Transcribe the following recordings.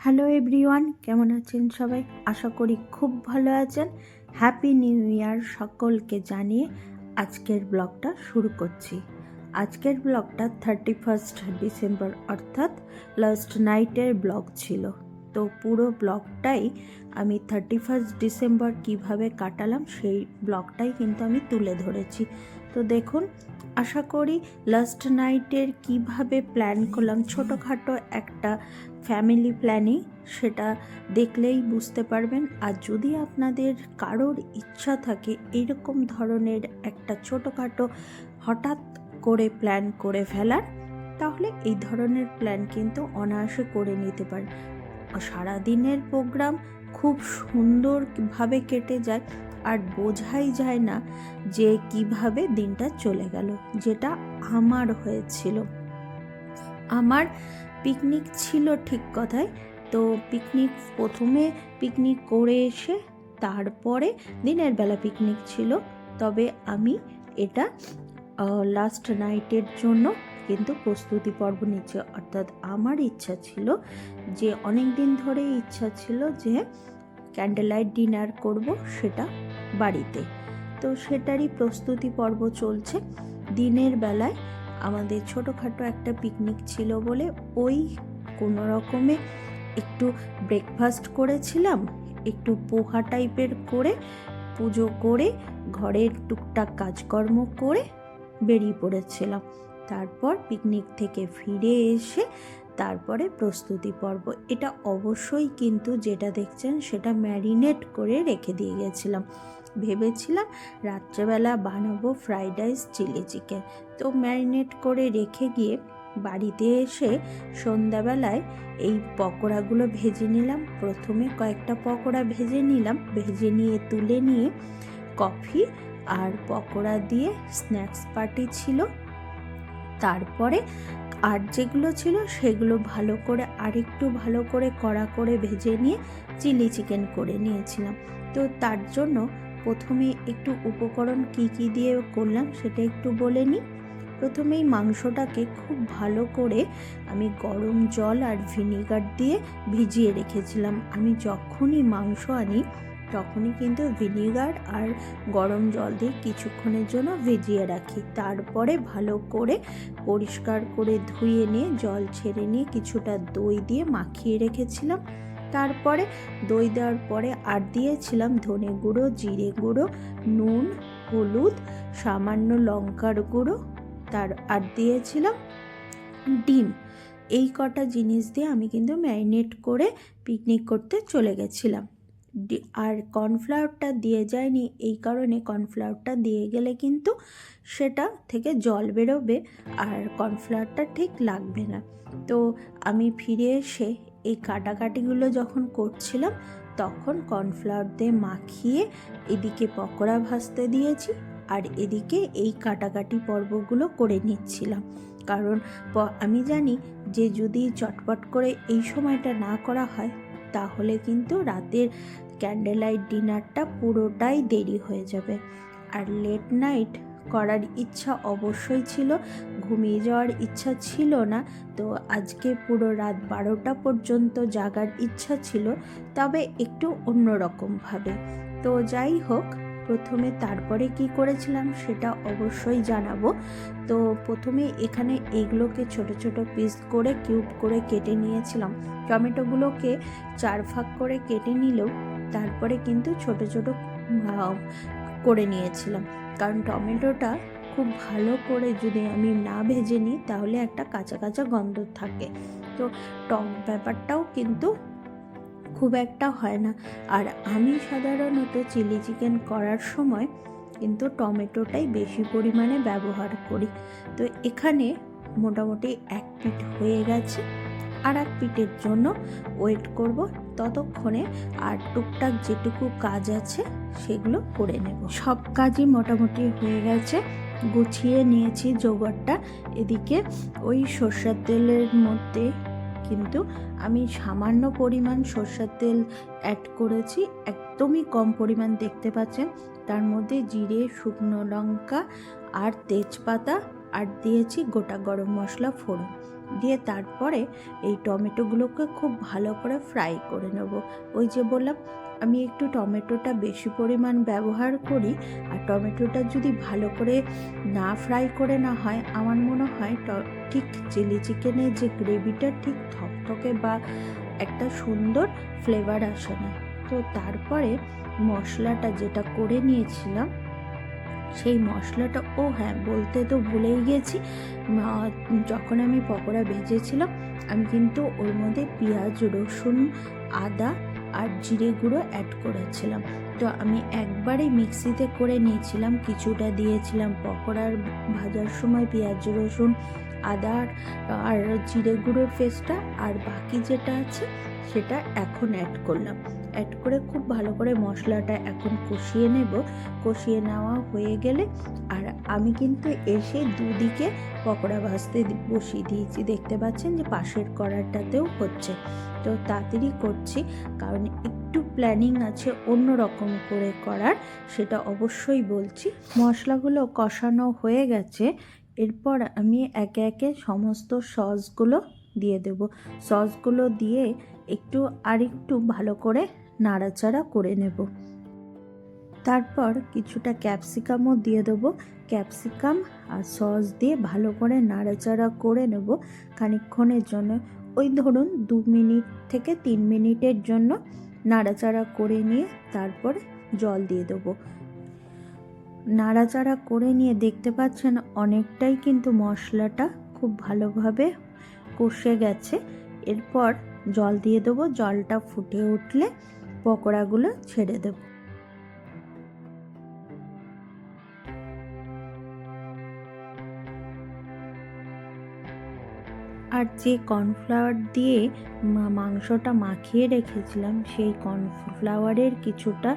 Hello everyone, কেমন আছেন সবাই? আশা করি খুব ভালো আছেন। হ্যাপি নিউ ইয়ার সকলকে জানিয়ে আজকের ব্লগটা শুরু করছি। আজকের ব্লগটা 31 ডিসেম্বর অর্থাৎ লাস্ট নাইটের ব্লগ ছিল। তো পুরো ব্লগটাই আমি 31 ডিসেম্বর কিভাবে কাটালাম সেই ব্লগটাই কিন্তু আমি তুলে ধরেছি। তো দেখুন, আশা করি লাস্ট নাইটের কিভাবে প্ল্যান করলাম, ছোটোখাটো একটা ফ্যামিলি প্ল্যানিং, সেটা দেখলেই বুঝতে পারবেন। আর যদি আপনাদের কারোর ইচ্ছা থাকে এইরকম ধরনের একটা ছোটোখাটো হঠাৎ করে প্ল্যান করে ফেলার, তাহলে এই ধরনের প্ল্যান কিন্তু অনায়াসে করে নিতে পারেন। সারাদিনের প্রোগ্রাম খুব সুন্দরভাবে কেটে যায় আর বোঝাই যায় না যে কিভাবে দিনটা চলে গেল, যেটা আমার হয়েছিল। আমার পিকনিক ছিল ঠিক কথায়। তো প্রথমে পিকনিক করে এসে তারপরে দিনের বেলা পিকনিক ছিল, তবে আমি এটা লাস্ট নাইটের জন্য কিন্তু প্রস্তুতি পর্ব নিচ্ছে। অর্থাৎ আমার ইচ্ছা ছিল যে অনেক দিন ধরে ইচ্ছা ছিল যে ক্যান্ডেল লাইট ডিনার করব সেটা বাড়িতে। তো সেটারই প্রস্তুতি পর্ব চলছে। দিনের বেলায় আমাদের ছোটোখাটো একটা পিকনিক ছিল বলে ওই কোনো রকমে একটু ব্রেকফাস্ট করেছিলাম, একটু পোহা টাইপের করে পুজো করে ঘরের টুকটাক কাজকর্ম করে বেরিয়ে পড়েছিলাম। তারপর পিকনিক থেকে ফিরে এসে তারপরে প্রস্তুতি পর্ব। এটা অবশ্যই কিন্তু যেটা দেখছেন সেটা ম্যারিনেট করে রেখে দিয়ে গেছিলাম। ভেবেছিলাম রাত্রেবেলা বানাবো ফ্রাইড রাইস, চিলি চিকেন। তো ম্যারিনেট করে রেখে গিয়ে বাড়িতে এসে সন্ধ্যাবেলায় এই পকোড়াগুলো ভেজে নিলাম। প্রথমে কয়েকটা পকোড়া ভেজে নিলাম, ভেজে নিয়ে তুলে নিয়ে কফি আর পকোড়া দিয়ে স্ন্যাক্স পার্টি ছিল। তারপরে আর যেগুলো ছিল সেগুলো ভালো করে আরেকটু ভালো করে কড়া করে ভেজে নিয়ে চিলি চিকেন করে নিয়েছিলাম। তো তার জন্য প্রথমে একটু উপকরণ কি কি দিয়ে করলাম সেটা একটু বলে নিই। প্রথমেই মাংসটাকে খুব ভালো করে আমি গরম জল আর ভিনিগার দিয়ে ভিজিয়ে রেখেছিলাম। আমি যখনই মাংস আনি তখনই কিন্তু ভিনিগার আর গরম জল দিয়ে কিছুক্ষণের জন্য ভিজিয়ে রাখি। তারপরে ভালো করে পরিষ্কার করে ধুয়ে নিয়ে জল ছেড়ে নিয়ে কিছুটা দই দিয়ে মাখিয়ে রেখেছিলাম। তারপরে দই দেওয়ার পরে আর দিয়েছিলাম ধনে গুঁড়ো, জিরে গুঁড়ো, নুন, হলুদ, সামান্য লঙ্কার গুঁড়ো, আর দিয়েছিলাম ডিম। এই কটা জিনিস দিয়ে আমি কিন্তু ম্যারিনেট করে পিকনিক করতে চলে গেছিলাম। আর কর্নফ্লাওয়ারটা দিয়ে যায়নি, এই কারণে কর্নফ্লাওয়ারটা দিয়ে গেলে কিন্তু সেটা থেকে জল বেরোবে আর কর্নফ্লাওয়ারটা ঠিক লাগবে না। তো আমি ফিরে এসে এই কাটাকাটিগুলো যখন করছিলাম তখন কর্নফ্লাওয়ার দিয়ে মাখিয়ে এদিকে পকোড়া ভাজতে দিয়েছি আর এদিকে এই কাটাকাটি পর্বগুলো করে নিচ্ছিলাম। কারণ আমি জানি যে যদি চটপট করে এই সময়টা না করা হয় তাহলে কিন্তু রাতের ক্যান্ডেল লাইট ডিনারটা পুরোটাই দেরি হয়ে যাবে। আর লেট নাইট করার ইচ্ছা অবশ্যই ছিল, ঘুমিয়ে যাওয়ার ইচ্ছা ছিল না। তো আজকে পুরো রাত 12টা পর্যন্ত জাগার ইচ্ছা ছিল, তবে একটু অন্যরকমভাবে। তো যাই হোক, প্রথমে তারপরে কি করেছিলাম সেটা অবশ্যই জানাবো। তো প্রথমে এখানে এগুলোকে ছোট ছোট পিস করে কিউব করে কেটে নিয়েছিলাম। টমেটোগুলোকে 4 ভাগ করে কেটে নিলেও তারপরে কিন্তু ছোট ছোট করে নিয়েছিলাম, কারণ টমেটোটা খুব ভালো করে যদি আমি না ভেজে নিই তাহলে একটা কাঁচা কাঁচা গন্ধ থাকে। তো টক ব্যাপারটাও কিন্তু খুব একটা হয় না। আর আমি সাধারণত চিলি চিকেন করার সময় কিন্তু টমেটোটাই বেশি পরিমাণে ব্যবহার করি। তো এখানে মোটামুটি এক পিঠ হয়ে গেছে, আর এক পিঠের জন্য ওয়েট করব ততক্ষণে। আর টুকটাক যেটুকু কাজ আছে সেগুলো করে নেব। সব কাজই মোটামুটি হয়ে গেছে, গুছিয়ে নিয়েছি জোগাড়টা। এদিকে ওই সর্ষের তেলের মধ্যে কিন্তু আমি সামান্য পরিমাণ সর্ষের তেল অ্যাড করেছি, একদমই কম পরিমাণ দেখতে পাচ্ছেন। তার মধ্যে জিরে, শুকনো লঙ্কা আর তেজপাতা আর দিয়েছি গোটা গরম মশলা ফোড়ন দিয়ে তারপরে এই টমেটোগুলোকে খুব ভালো করে ফ্রাই করে নেব। ওই যে বললাম আমি একটু টমেটোটা বেশি পরিমাণ ব্যবহার করি, আর টমেটোটা যদি ভালো করে না ফ্রাই করে না হয় আমার মনে হয় ঠিক চিলি চিকেনের যে গ্রেভিটা ঠিক থকথকে বা একটা সুন্দর ফ্লেভার আসে না। তো তারপরে মশলাটা যেটা করে নিয়েছিলাম সেই মশলাটা, ও হ্যাঁ বলতে তো ভুলেই গেছি, যখন আমি পকোড়া ভেজেছিলাম আমি কিন্তু ওর মধ্যে পেঁয়াজ, রসুন, আদা আর জিরে গুঁড়ো অ্যাড করেছিলাম। তো আমি একবারে মিক্সিতে করে নিয়েছিলাম, কিছুটা দিয়েছিলাম পকোড়ার ভাজার সময় পেঁয়াজ, রসুন, আদা আর জিরে গুঁড়োর পেস্টটা, আর বাকি যেটা আছে সেটা এখন অ্যাড করলাম। অ্যাড করে খুব ভালো করে মশলাটা এখন কষিয়ে নেব। কষিয়ে নেওয়া হয়ে গেলে আর আমি কিন্তু এসে দুদিকে পকোড়া ভাজতে বসিয়ে দিয়েছি, দেখতে পাচ্ছেন যে পাশের কড়াটাতেও হচ্ছে। তো তাড়াতাড়ি করছি কারণ একটু প্ল্যানিং আছে অন্য রকম করে করার, সেটা অবশ্যই বলছি। মশলাগুলো কষানো হয়ে গেছে, এরপর আমি একে একে সমস্ত সসগুলো দিয়ে দেব। সসগুলো দিয়ে একটু ভালো করে নাড়াচাড়া করে নেব। তারপর কিছুটা ক্যাপসিকামও দিয়ে দেবো। ক্যাপসিকাম আর সস দিয়ে ভালো করে নাড়াচাড়া করে নেব খানিকক্ষণের জন্য, ওই ধরুন 2 মিনিট থেকে 3 মিনিটের জন্য নাড়াচাড়া করে নিয়ে তারপরে জল দিয়ে দেবো। নাড়াচাড়া করে নিয়ে দেখতে পাচ্ছেন অনেকটাই কিন্তু মশলাটা খুব ভালোভাবে কষে গেছে। এরপর জল দিয়ে দেবো, জলটা ফুটে উঠলে পকোড়াগুলো ছেড়ে দেব। আর যে কর্নফ্লাওয়ার দিয়ে মাংসটা মাখিয়ে রেখেছিলাম সেই কর্নফ্লাওয়ারের কিছুটা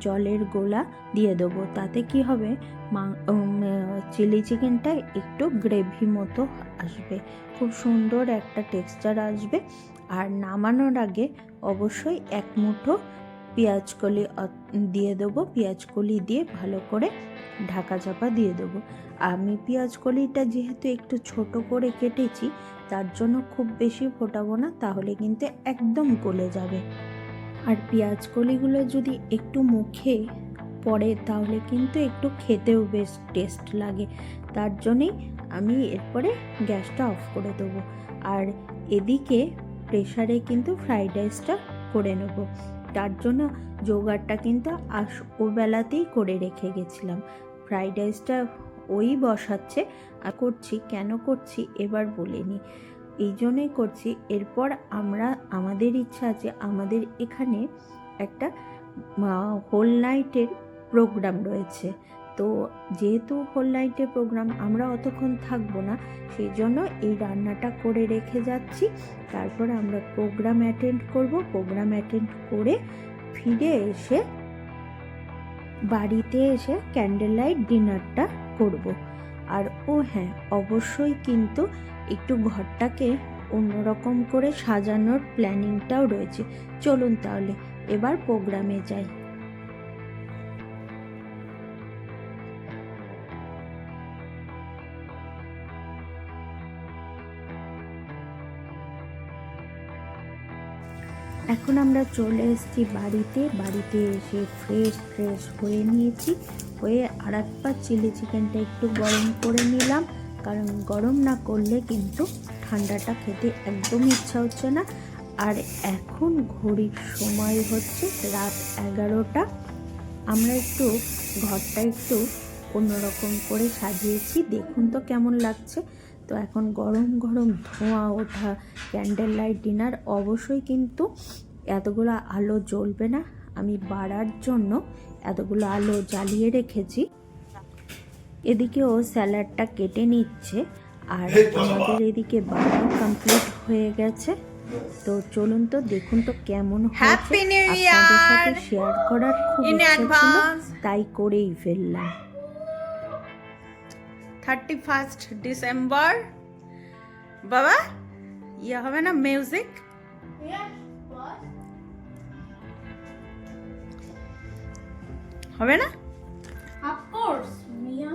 জলের গোলা দিয়ে দেবো। তাতে কি হবে, চিলি চিকেনটা একটু গ্রেভি মতো আসবে, খুব সুন্দর একটা টেক্সচার আসবে। আর নামানোর আগে অবশ্যই 1 মুঠো পেঁয়াজ কলি দিয়ে দেবো। পেঁয়াজ কলি দিয়ে ভালো করে ঢাকা চাপা দিয়ে দেবো। আমি পেঁয়াজ কলিটা যেহেতু একটু ছোট করে কেটেছি তার জন্য খুব বেশি ফোটাবো না, তাহলে কিন্তু একদম গলে যাবে। আর পেঁয়াজ কলিগুলো যদি একটু মুখে পড়ে তাহলে কিন্তু একটু খেতেও বেশ টেস্ট লাগে, তার জন্যেই আমি এরপরে গ্যাসটা অফ করে দেবো। আর এদিকে প্রেসারে কিন্তু ফ্রাইড রাইসটা করে নেব, তার জন্য জোগাড়টা কিন্তু ওবেলাতেই করে রেখে গেছিলাম। ফ্রাইড রাইসটা ওই বসাচ্ছে আর করছি, কেন করছি এবার বলিনি, এই জন্যই করছি। এরপর আমাদের ইচ্ছা আছে, আমাদের এখানে একটা হোল নাইটের প্রোগ্রাম রয়েছে। তো যেহেতু হোল নাইটের প্রোগ্রাম আমরা অতক্ষণ থাকবো না, সেই জন্য এই রান্নাটা করে রেখে যাচ্ছি। তারপর আমরা প্রোগ্রাম অ্যাটেন্ড করব। প্রোগ্রাম অ্যাটেন্ড করে ফিরে এসে বাড়িতে এসে ক্যান্ডেল লাইট ডিনারটা করব। আর ও হ্যাঁ, অবশ্যই কিন্তু একটু ঘরটাকে অন্যরকম করে সাজানোর প্ল্যানিংটাও রয়েছে। চলুন তাহলে এবার প্রোগ্রামে যাই। এখন আমরা চলে এসেছি বাড়িতে এসে ফ্রেশ হয়ে নিয়েছি, হয়ে আর একবার চিলি চিকেনটা একটু গরম করে নিলাম, কারণ গরম না করলে কিন্তু ঠান্ডাটা খেতে একদম ইচ্ছা হচ্ছে না। আর এখন ঘড়ির সময় হচ্ছে রাত 11টা। আমরা ঘরটা একটু অন্যরকম করে সাজিয়েছি, দেখুন তো কেমন লাগছে। তো এখন গরম ধোঁয়া ওঠা ক্যান্ডেল লাইট ডিনার। অবশ্যই কিন্তু এতগুলো আলো জ্বলবে না, আমি বাড়ার জন্য এতগুলো আলো জ্বালিয়ে রেখেছি। এদিকেও স্যালাডটা কেটে নিচ্ছে, আর আমাদের এদিকে বাড়াও কমপ্লিট হয়ে গেছে। তো চলুন তো দেখুন তো কেমন হয়েছে, আপনাদের সাথে শেয়ার করার খুব ইচ্ছা ছিল, তাই করেই ফেললাম। 31 ডিসেম্বর বাবা, ইয়ে হবে না মিউজিক? হবে না? Of course, Mia.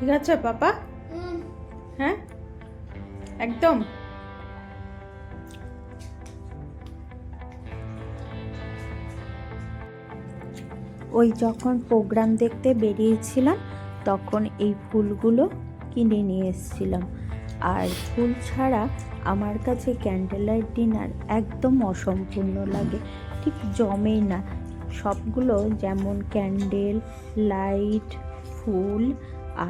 ঠিক আছে পাপা? হ্যাঁ, একদম। ওই যখন প্রোগ্রাম দেখতে বেরিয়েছিলাম তখন এই ফুলগুলো কিনে নিয়ে এসেছিলাম। আর ফুল ছাড়া আমার কাছে ক্যান্ডেল লাইট ডিনার একদম অসম্পূর্ণ লাগে, ঠিক জমেই না। সবগুলো যেমন ক্যান্ডেল লাইট, ফুল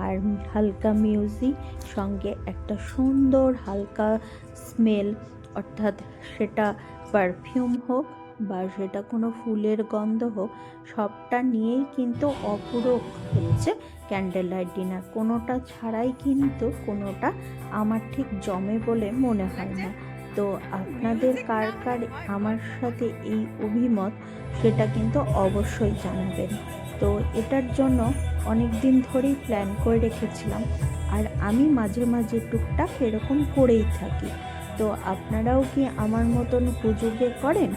আর হালকা মিউজিক, সঙ্গে একটা সুন্দর হালকা স্মেল, অর্থাৎ সেটা পারফিউম হোক বা সেটা কোনো ফুলের গন্ধ হোক, সবটা নিয়েই কিন্তু অপূরক হচ্ছে ক্যান্ডেল লাইট ডিনার। কোনোটা ছাড়াই কিন্তু কোনোটা আমার ঠিক জমে বলে মনে হয় না। তো আপনাদের কার কার আমার সাথে এই অভিমত সেটা কিন্তু অবশ্যই জানাবেন। তো এটার জন্য অনেক দিন ধরেই প্ল্যান করে রেখেছিলাম, আর আমি মাঝে মাঝে টুকটাক এরকম করেই থাকি। তো আপনারাও কি আমার মতন হুজুগে করেন?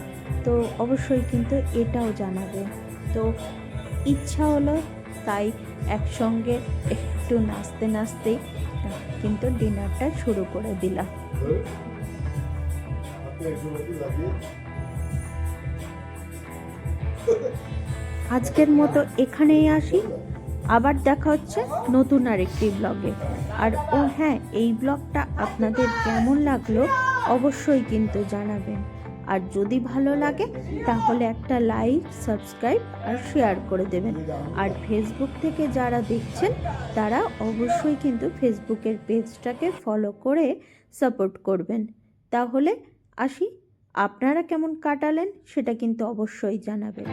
তো অবশ্যই কিন্তু এটাও জানাবেন। তো ইচ্ছা হলো তাই একসঙ্গে একটু নাচতে নাচতেই কিন্তু ডিনারটা শুরু করে দিলাম। আজকের মতো এখানেই আসি, আবার দেখা হচ্ছে নতুন আরেকটি ব্লগে। আর ও হ্যাঁ, এই ব্লগটা আপনাদের কেমন লাগলো অবশ্যই কিন্তু জানাবেন। আর যদি ভালো লাগে তাহলে একটা লাইক, সাবস্ক্রাইব আর শেয়ার করে দেবেন। আর ফেসবুক থেকে যারা দেখছেন তারা অবশ্যই কিন্তু ফেসবুকের পেজটাকে ফলো করে সাপোর্ট করবেন। তাহলে আসি, আপনারা কেমন কাটালেন সেটা কিন্তু অবশ্যই জানাবেন।